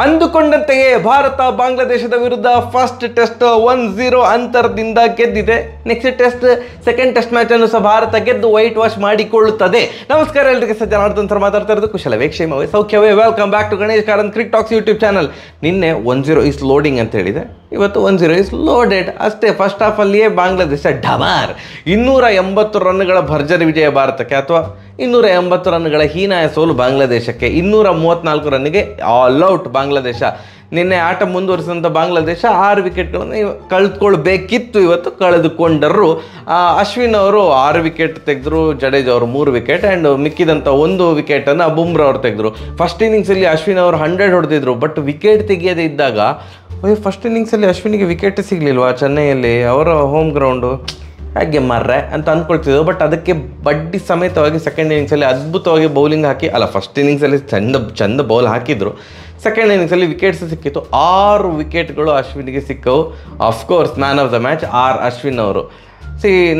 ಅಂದುಕೊಂಡಂತೆಯೇ ಭಾರತ ಬಾಂಗ್ಲಾದೇಶದ ವಿರುದ್ಧ first test 1-0 ಅಂತರದಿಂದ ಗೆದ್ದಿದೆ. Next test second test match ಅನ್ನು ಸಹ ಭಾರತ ಗೆದ್ದು ವೈಟ್ ವಾಶ್ ಮಾಡಿಕೊಳ್ಳುತ್ತದೆ. ನಮಸ್ಕಾರ ಎಲ್ಲರಿಗೆ, ಜನಾರ್ದನ್ ಸರ್ ಮಾತಾಡ್ತಾ ಇರೋದು. ಕುಶಲವೇ, ಕ್ಷೇಮವೇ, ಸೌಖ್ಯವೇ? Welcome back to Ganesh Karanth cricket talks YouTube channel. ನಿನ್ನೆ 1-0 ಇಸ್ ಲೋಡಿಂಗ್ ಅಂತ ಹೇಳಿದೆ, ಇವತ್ತು 1-0 ಇಸ್ ಲೋಡೆಡ್ ಅಷ್ಟೇ. ಫಸ್ಟ್ ಹಾಫಲ್ಲಿಯೇ ಬಾಂಗ್ಲಾದೇಶ ಡಮಾರ್ 280 ರನ್ಗಳ ಭರ್ಜರಿ ವಿಜಯ ಭಾರತಕ್ಕೆ, ಅಥವಾ 280 ರನ್ಗಳ ಹೀನಾಯ ಸೋಲು ಬಾಂಗ್ಲಾದೇಶಕ್ಕೆ. 234 ರನ್ನಿಗೆ ಆಲ್ ಔಟ್ ಬಾಂಗ್ಲಾದೇಶ. ನಿನ್ನೆ ಆಟ ಮುಂದುವರಿಸಿದಂಥ ಬಾಂಗ್ಲಾದೇಶ 6 ವಿಕೆಟ್ಗಳನ್ನು ಕಳೆದುಕೊಳ್ಬೇಕಿತ್ತು, ಇವತ್ತು ಕಳೆದುಕೊಂಡರು. ಅಶ್ವಿನ್ ಅವರು 6 ವಿಕೆಟ್ ತೆಗೆದ್ರು, ಜಡೇಜಾ ಅವರು 3 ವಿಕೆಟ್, ಆ್ಯಂಡ್ ಮಿಕ್ಕಿದಂಥ 1 ವಿಕೆಟನ್ನು ಬುಮ್ರಾ ಅವರು ತೆಗೆದ್ರು. ಫಸ್ಟ್ ಇನ್ನಿಂಗ್ಸಲ್ಲಿ ಅಶ್ವಿನ್ ಅವರು 100 ಹೊಡೆದಿದ್ರು, ಬಟ್ ವಿಕೆಟ್ ತೆಗೆಯದೇ ಇದ್ದಾಗ ಫಸ್ಟ್ ಇನ್ನಿಂಗ್ಸಲ್ಲಿ ಅಶ್ವಿನಿಗೆ ವಿಕೆಟ್ ಸಿಗಲಿಲ್ವಾ ಚೆನ್ನೈಯಲ್ಲಿ, ಅವರ ಹೋಮ್ ಗ್ರೌಂಡು, ಹಾಗೆ ಮರ್ರೆ ಅಂತ ಅಂದ್ಕೊಳ್ತಿದ್ದೆವು. ಬಟ್ ಅದಕ್ಕೆ ಬಡ್ಡಿ ಸಮೇತವಾಗಿ ಸೆಕೆಂಡ್ ಇನ್ನಿಂಗ್ಸಲ್ಲಿ ಅದ್ಭುತವಾಗಿ ಬೌಲಿಂಗ್ ಹಾಕಿ, ಅಲ್ಲ ಫಸ್ಟ್ ಇನ್ನಿಂಗ್ಸಲ್ಲಿ ಚಂದ ಬೌಲ್ ಹಾಕಿದ್ರು, ಸೆಕೆಂಡ್ ಇನ್ನಿಂಗ್ಸಲ್ಲಿ ವಿಕೆಟ್ಸ್ ಸಿಕ್ಕಿತ್ತು. 6 ವಿಕೆಟ್ಗಳು ಅಶ್ವಿನಿಗೆ ಸಿಕ್ಕವು. Of course man of the match Ashwin ಅವರು.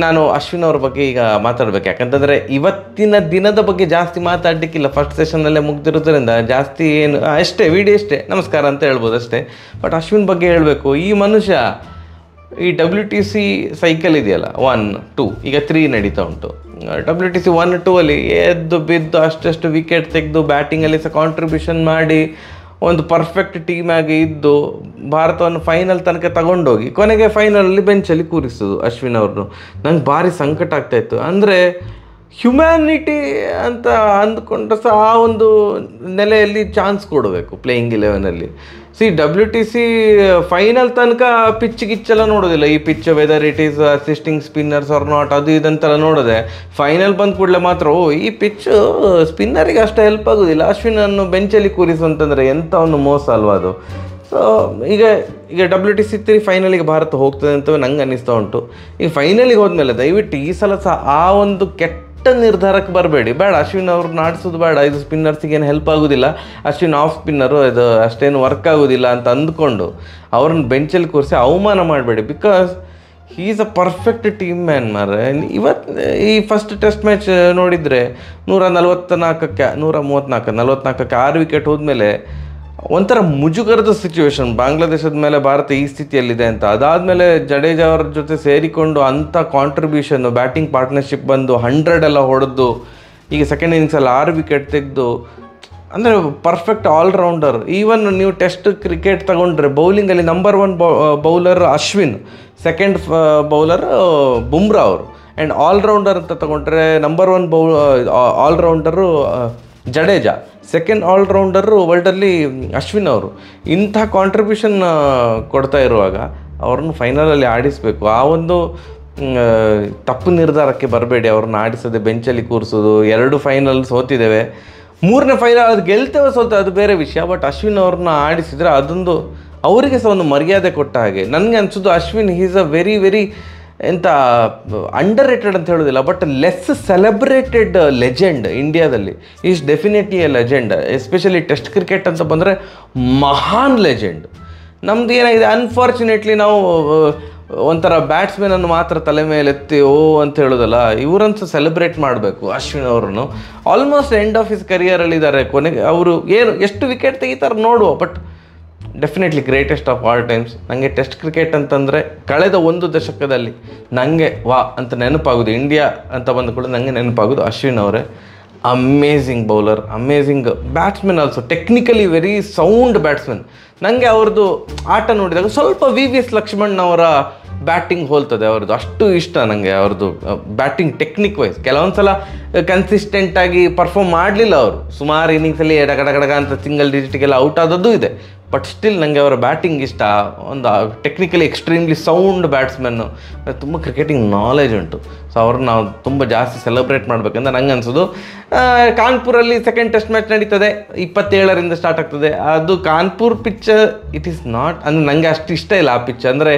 ನಾನು ಅಶ್ವಿನ್ ಅವ್ರ ಬಗ್ಗೆ ಈಗ ಮಾತಾಡಬೇಕು, ಯಾಕಂತಂದರೆ ಇವತ್ತಿನ ದಿನದ ಬಗ್ಗೆ ಜಾಸ್ತಿ ಮಾತಾಡಲಿಕ್ಕಿಲ್ಲ, ಫಸ್ಟ್ ಸೆಷನ್ನಲ್ಲೇ ಮುಗ್ದಿರೋದ್ರಿಂದ ಜಾಸ್ತಿ ಏನು ಅಷ್ಟೇ ವಿಡಿಯೋ ಅಷ್ಟೇ ನಮಸ್ಕಾರ ಅಂತ ಹೇಳ್ಬೋದು ಅಷ್ಟೇ. ಬಟ್ ಅಶ್ವಿನ್ ಬಗ್ಗೆ ಹೇಳಬೇಕು, ಈ ಮನುಷ್ಯ ಈ WTC ಸೈಕಲ್ ಇದೆಯಲ್ಲ 1-2 ಈಗ 3 ನಡೀತಾ ಉಂಟು. WTC 1-2 ಅಲ್ಲಿ ಎದ್ದು ಬಿದ್ದು ಅಷ್ಟಷ್ಟು ವಿಕೆಟ್ ತೆಗೆದು ಬ್ಯಾಟಿಂಗಲ್ಲಿ ಸಹ ಕಾಂಟ್ರಿಬ್ಯೂಷನ್ ಮಾಡಿ ಒಂದು ಪರ್ಫೆಕ್ಟ್ ಟೀಮ್ ಆಗಿ ಇದ್ದು ಭಾರತವನ್ನು ಫೈನಲ್ ತನಕ ತಗೊಂಡೋಗಿ ಕೊನೆಗೆ ಫೈನಲಲ್ಲಿ ಬೆಂಚಲ್ಲಿ ಕೂರಿಸೋದು ಅಶ್ವಿನ್ ಅವ್ರನ್ನು. ನಂಗೆ ಭಾರಿ ಸಂಕಟ ಆಗ್ತಾಯಿತ್ತು. ಅಂದರೆ ಹ್ಯುಮ್ಯಾನಿಟಿ ಅಂತ ಅಂದ್ಕೊಂಡ್ರೆ ಸಹ ಆ ಒಂದು ನೆಲೆಯಲ್ಲಿ ಚಾನ್ಸ್ ಕೊಡಬೇಕು ಪ್ಲೇಯಿಂಗ್ 11ಅಲ್ಲಿ. WTC ಫೈನಲ್ ತನಕ ಪಿಚ್ ಗಿಚ್ಚೆಲ್ಲ ನೋಡೋದಿಲ್ಲ, ಈ pitch whether it is assisting spinners or not ಅದು ಇದಂತೆಲ್ಲ ನೋಡೋದೆ. ಫೈನಲ್ ಬಂದ ಕೂಡಲೇ ಮಾತ್ರ ಈ ಪಿಚ್ಚು ಸ್ಪಿನ್ನರಿಗೆ ಅಷ್ಟು ಹೆಲ್ಪ್ ಆಗೋದಿಲ್ಲ, ಅಶ್ವಿನನ್ನು ಬೆಂಚಲ್ಲಿ ಕೂರಿಸು ಅಂತಂದರೆ ಎಂಥ ಒಂದು ಮೋಸ ಅಲ್ವಾ ಅದು. ಸೊ ಈಗ WTC 3 ಫೈನಲಿಗೆ ಭಾರತ ಹೋಗ್ತದೆ ಅಂತ ನಂಗೆ ಅನ್ನಿಸ್ತಾ ಉಂಟು. ಈಗ ಫೈನಲಿಗೆ ಹೋದ್ಮೇಲೆ ದಯವಿಟ್ಟು ಈ ಸಲ ಸಹ ಆ ಒಂದು ಕೆಟ್ಟ ನಿರ್ಧಾರಕ್ಕೆ ಬರಬೇಡಿ. ಬೇಡ, ಅಶ್ವಿನ್ ಅವ್ರನ್ನ ಆಡಿಸೋದು ಬೇಡ, ಇದು ಸ್ಪಿನ್ನರ್ಸಿಗೆ ಏನು ಹೆಲ್ಪ್ ಆಗೋದಿಲ್ಲ, ಅಶ್ವಿನ್ ಆಫ್ ಸ್ಪಿನ್ನರು, ಇದು ಅಷ್ಟೇನು ವರ್ಕ್ ಆಗೋದಿಲ್ಲ ಅಂತ ಅಂದ್ಕೊಂಡು ಅವ್ರನ್ನ ಬೆಂಚಲ್ಲಿ ಕೂರಿಸಿ ಅವಮಾನ ಮಾಡಬೇಡಿ. Because he is a perfect team man ಮಾರೆ. ಇವತ್ತು ಈ ಫಸ್ಟ್ ಟೆಸ್ಟ್ ಮ್ಯಾಚ್ ನೋಡಿದರೆ 144ಕ್ಕೆ 6 ವಿಕೆಟ್ ಹೋದ್ಮೇಲೆ ಒಂಥರ ಮುಜುಗರದ ಸಿಚುವೇಶನ್, ಬಾಂಗ್ಲಾದೇಶದ ಮೇಲೆ ಭಾರತ ಈ ಸ್ಥಿತಿಯಲ್ಲಿದೆ ಅಂತ. ಅದಾದಮೇಲೆ ಜಡೇಜಾ ಅವ್ರ ಜೊತೆ ಸೇರಿಕೊಂಡು ಅಂಥ ಕಾಂಟ್ರಿಬ್ಯೂಷನ್, ಬ್ಯಾಟಿಂಗ್ ಪಾರ್ಟ್ನರ್ಶಿಪ್ ಬಂದು 100 ಎಲ್ಲ ಹೊಡೆದು ಈಗ ಸೆಕೆಂಡ್ ಇನ್ನಿಂಗ್ಸಲ್ಲಿ 6 ವಿಕೆಟ್ ತೆಗೆದು, ಅಂದರೆ ಪರ್ಫೆಕ್ಟ್ ಆಲ್ರೌಂಡರ್. ಈವನ್ ನೀವು ಟೆಸ್ಟ್ ಕ್ರಿಕೆಟ್ ತಗೊಂಡ್ರೆ ಬೌಲಿಂಗಲ್ಲಿ number 1 bowler Ashwin, second bowler Bumrah ಅವರು, ಆ್ಯಂಡ್ ಆಲ್ರೌಂಡರ್ ಅಂತ ತಗೊಂಡ್ರೆ number 1 allrounder Jadeja, second allrounder ವರ್ಲ್ಡಲ್ಲಿ ಅಶ್ವಿನ್ ಅವರು. ಇಂಥ ಕಾಂಟ್ರಿಬ್ಯೂಷನ್ ಕೊಡ್ತಾ ಇರುವಾಗ ಅವ್ರನ್ನ ಫೈನಲಲ್ಲಿ ಆಡಿಸಬೇಕು. ಆ ಒಂದು ತಪ್ಪು ನಿರ್ಧಾರಕ್ಕೆ ಬರಬೇಡಿ, ಅವ್ರನ್ನ ಆಡಿಸೋದೆ ಬೆಂಚಲ್ಲಿ ಕೂರಿಸೋದು. 2 ಫೈನಲ್ ಸೋತಿದ್ದೇವೆ, 3ನೇ ಫೈನಲ್ ಅದು ಗೆಲ್ತೇವೆ ಸೋಲ್ತೇವೆ ಅದು ಬೇರೆ ವಿಷಯ. ಬಟ್ ಅಶ್ವಿನ್ ಅವ್ರನ್ನ ಆಡಿಸಿದರೆ ಅದೊಂದು ಅವರಿಗೆ ಸಹ ಒಂದು ಮರ್ಯಾದೆ ಕೊಟ್ಟ ಹಾಗೆ. ನನಗೆ ಅನಿಸೋದು ಅಶ್ವಿನ್ ಈಸ್ ಅ ವೆರಿ ಎಂಥ ಅಂಡರ್ ರೇಟೆಡ್ ಅಂತ ಹೇಳೋದಿಲ್ಲ, ಬಟ್ ಲೆಸ್ ಸೆಲೆಬ್ರೇಟೆಡ್ ಲೆಜೆಂಡ್ ಇಂಡಿಯಾದಲ್ಲಿ. Is definitely A legend, especially test cricket ಅಂತ ಬಂದರೆ ಮಹಾನ್ ಲೆಜೆಂಡ್. ನಮ್ದು ಏನಾಗಿದೆ, ಅನ್ಫಾರ್ಚುನೇಟ್ಲಿ ನಾವು ಒಂಥರ ಬ್ಯಾಟ್ಸ್ಮನನ್ನು ಮಾತ್ರ ತಲೆ ಮೇಲೆ ಎತ್ತಿ ಅಂತ ಹೇಳೋದಲ್ಲ, ಇವರಂತೂ ಸೆಲೆಬ್ರೇಟ್ ಮಾಡಬೇಕು. ಅಶ್ವಿನ್ ಅವರನ್ನು ಆಲ್ಮೋಸ್ಟ್ ಎಂಡ್ ಆಫ್ ಹಿಸ್ ಕರಿಯರಲ್ಲಿದ್ದಾರೆ. ಕೊನೆಗೆ ಅವರು ಎಷ್ಟು ವಿಕೆಟ್ ತೆಗಿತಾರೆ ನೋಡುವ. But definitely greatest of all times. ನನಗೆ ಟೆಸ್ಟ್ ಕ್ರಿಕೆಟ್ ಅಂತಂದರೆ ಕಳೆದ 1 ದಶಕದಲ್ಲಿ ನನಗೆ ಅಂತ ನೆನಪಾಗೋದು, ಇಂಡಿಯಾ ಅಂತ ಬಂದ ಕೂಡ ನನಗೆ ನೆನಪಾಗೋದು ಅಶ್ವಿನ್ ಅವರೇ. Amazing bowler, amazing batsman also, technically very sound batsman. ನನಗೆ ಅವ್ರದ್ದು ಆಟ ನೋಡಿದಾಗ ಸ್ವಲ್ಪ VVS ಲಕ್ಷ್ಮಣ್ ಅವರ ಬ್ಯಾಟಿಂಗ್ ಹೋಲ್ತದೆ ಅವ್ರದ್ದು, ಅಷ್ಟು ಇಷ್ಟ ನನಗೆ ಅವ್ರದ್ದು ಬ್ಯಾಟಿಂಗ್ ಟೆಕ್ನಿಕ್ ವೈಸ್. ಕೆಲವೊಂದು ಸಲ ಕನ್ಸಿಸ್ಟೆಂಟಾಗಿ ಪರ್ಫಾರ್ಮ್ ಮಾಡಲಿಲ್ಲ ಅವರು, ಸುಮಾರು ಇನ್ನಿಂಗ್ಸಲ್ಲಿ ಎಡಗಡಗಡಗ ಅಂತ ಸಿಂಗಲ್ ಡಿಜಿಟ್ಗೆಲ್ಲ ಔಟ್ ಆದದ್ದು ಇದೆ. ಬಟ್ ಸ್ಟಿಲ್ ನನಗೆ ಅವರ ಬ್ಯಾಟಿಂಗ್ ಇಷ್ಟ. ಒಂದು ಟೆಕ್ನಿಕಲಿ ಎಕ್ಸ್ಟ್ರೀಮ್ಲಿ ಸೌಂಡ್ ಬ್ಯಾಟ್ಸ್ಮನ್ನು, ತುಂಬ ಕ್ರಿಕೆಟಿಂಗ್ ನಾಲೆಜ್ ಉಂಟು. ಸೊ ಅವ್ರನ್ನ ನಾವು ತುಂಬ ಜಾಸ್ತಿ ಸೆಲೆಬ್ರೇಟ್ ಮಾಡಬೇಕಂತ ನಂಗೆ ಅನಿಸೋದು. ಕಾನ್ಪುರಲ್ಲಿ ಸೆಕೆಂಡ್ ಟೆಸ್ಟ್ ಮ್ಯಾಚ್ ನಡೀತದೆ, 27ರಿಂದ ಸ್ಟಾರ್ಟ್ ಆಗ್ತದೆ. ಅದು Kanpur pitch it is not, ಅಂದರೆ ನನಗೆ ಅಷ್ಟು ಇಷ್ಟ ಇಲ್ಲ ಆ ಪಿಚ್. ಅಂದರೆ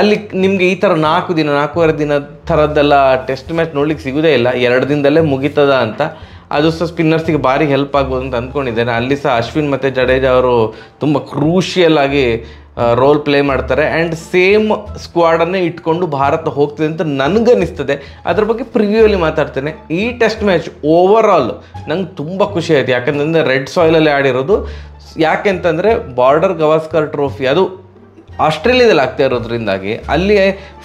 ಅಲ್ಲಿ ನಿಮಗೆ ಈ ಥರ 4-4.5 ದಿನ ಥರದ್ದೆಲ್ಲ ಟೆಸ್ಟ್ ಮ್ಯಾಚ್ ನೋಡ್ಲಿಕ್ಕೆ ಸಿಗೋದೇ ಇಲ್ಲ, 2 ದಿನದಲ್ಲೇ ಮುಗಿತದ ಅಂತ. ಅದು ಸಹ ಸ್ಪಿನ್ನರ್ಸಿಗೆ ಭಾರಿ ಹೆಲ್ಪ್ ಆಗ್ಬೋದು ಅಂತ ಅಂದ್ಕೊಂಡಿದ್ದೇನೆ. ಅಲ್ಲಿ ಸಹ ಅಶ್ವಿನ್ ಮತ್ತು ಜಡೇಜಾ ಅವರು ತುಂಬ ಕ್ರೂಷಿಯಲ್ ಆಗಿ ರೋಲ್ ಪ್ಲೇ ಮಾಡ್ತಾರೆ ಆ್ಯಂಡ್ ಸೇಮ್ ಸ್ಕ್ವಾಡನ್ನೇ ಇಟ್ಕೊಂಡು ಭಾರತ ಹೋಗ್ತದೆ ಅಂತ ನನಗನ್ನಿಸ್ತದೆ. ಅದ್ರ ಬಗ್ಗೆ ಪ್ರಿವ್ಯೂಲಿ ಮಾತಾಡ್ತೇನೆ. ಈ ಟೆಸ್ಟ್ ಮ್ಯಾಚ್ ಓವರ್ ಆಲ್ ನಂಗೆ ತುಂಬ ಖುಷಿ ಆಯಿತು, ಯಾಕಂತಂದರೆ ರೆಡ್ ಸಾಯಿಲಲ್ಲಿ ಆಡಿರೋದು. ಯಾಕೆಂತಂದರೆ ಬಾರ್ಡರ್ ಗವಾಸ್ಕರ್ ಟ್ರೋಫಿ ಅದು ಆಸ್ಟ್ರೇಲಿಯಾದಲ್ಲಿ ಆಗ್ತಾ ಇರೋದ್ರಿಂದಾಗಿ, ಅಲ್ಲಿ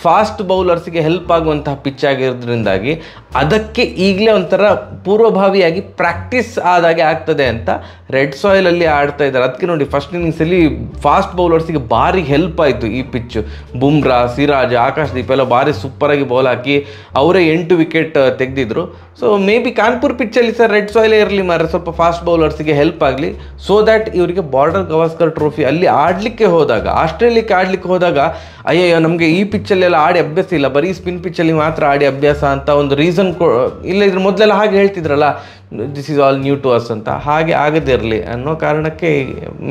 ಫಾಸ್ಟ್ ಬೌಲರ್ಸಿಗೆ ಹೆಲ್ಪ್ ಆಗುವಂತಹ ಪಿಚ್ ಆಗಿರೋದ್ರಿಂದಾಗಿ ಅದಕ್ಕೆ ಈಗಲೇ ಒಂಥರ ಪೂರ್ವಭಾವಿಯಾಗಿ ಪ್ರಾಕ್ಟೀಸ್ ಆದಾಗೆ ಆಗ್ತದೆ ಅಂತ ರೆಡ್ ಸಾಯಿಲಲ್ಲಿ ಆಡ್ತಾ ಇದ್ದಾರೆ. ಅದಕ್ಕೆ ನೋಡಿ ಫಸ್ಟ್ ಇನ್ನಿಂಗ್ಸಲ್ಲಿ ಫಾಸ್ಟ್ ಬೌಲರ್ಸಿಗೆ ಭಾರಿ ಹೆಲ್ಪ್ ಆಯಿತು ಈ ಪಿಚ್ಚು. ಬುಮ್ರಾ, ಸಿರಾಜ್, ಆಕಾಶ್ದೀಪ್ ಎಲ್ಲ ಭಾರಿ ಸೂಪರಾಗಿ ಬಾಲ್ ಹಾಕಿ ಅವರೇ 8 ವಿಕೆಟ್ ತೆಗೆದಿದ್ರು. ಸೊ ಮೇ ಬಿ ಕಾನ್ಪುರ್ ಪಿಚ್ಚಲ್ಲಿ ಸರ್ ರೆಡ್ ಸಾಯಿಲೇ ಇರಲಿ ಮಾರೆ, ಸ್ವಲ್ಪ ಫಾಸ್ಟ್ ಬೌಲರ್ಸಿಗೆ ಹೆಲ್ಪ್ ಆಗಲಿ, ಸೊ ದ್ಯಾಟ್ ಇವರಿಗೆ ಬಾರ್ಡರ್ ಗವಾಸ್ಕರ್ ಟ್ರೋಫಿ ಅಲ್ಲಿ ಆಡಲಿಕ್ಕೆ ಹೋದಾಗ, ಆಸ್ಟ್ರೇಲಿಯಾಕ್ಕೆ ಆಡಲಿಕ್ಕೆ ಹೋದಾಗ ಅಯ್ಯಯ್ಯೋ ನಮಗೆ ಈ ಪಿಚ್ಚಲ್ಲೆಲ್ಲ ಆಡಿ ಅಭ್ಯಾಸ ಇಲ್ಲ, ಬರೀ ಸ್ಪಿನ್ ಪಿಚ್ಚಲ್ಲಿ ಮಾತ್ರ ಆಡಿ ಅಭ್ಯಾಸ ಅಂತ ಒಂದು ರೀಸನ್ ಇಲ್ಲ. ಇದ್ರ ಮೊದಲೆಲ್ಲ ಹಾಗೆ ಹೇಳ್ತಿದ್ರಲ್ಲ, this is all new to us ಅಂತ, ಹಾಗೆ ಆಗದಿರಲಿ ಅನ್ನೋ ಕಾರಣಕ್ಕೆ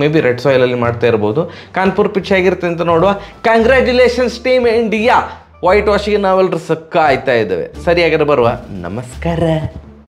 ಮೇ ಬಿ ರೆಡ್ ಸಾಯಿಲಲ್ಲಿ ಮಾಡ್ತಾ ಇರ್ಬೋದು. ಕಾನ್ಪುರ್ ಪಿಚ್ ಆಗಿರುತ್ತೆ ಅಂತ ನೋಡುವ. ಕಂಗ್ರ್ಯಾಚುಲೇಷನ್ಸ್ ಟೀಮ್ ಇಂಡಿಯಾ, ವೈಟ್ ವಾಶಿಗೆ ನಾವೆಲ್ಲರೂ ಸಕ್ಕ ಆಯ್ತಾ ಇದ್ದೇವೆ. ಸರಿಯಾಗಿರೋ ಬರುವ, ನಮಸ್ಕಾರ.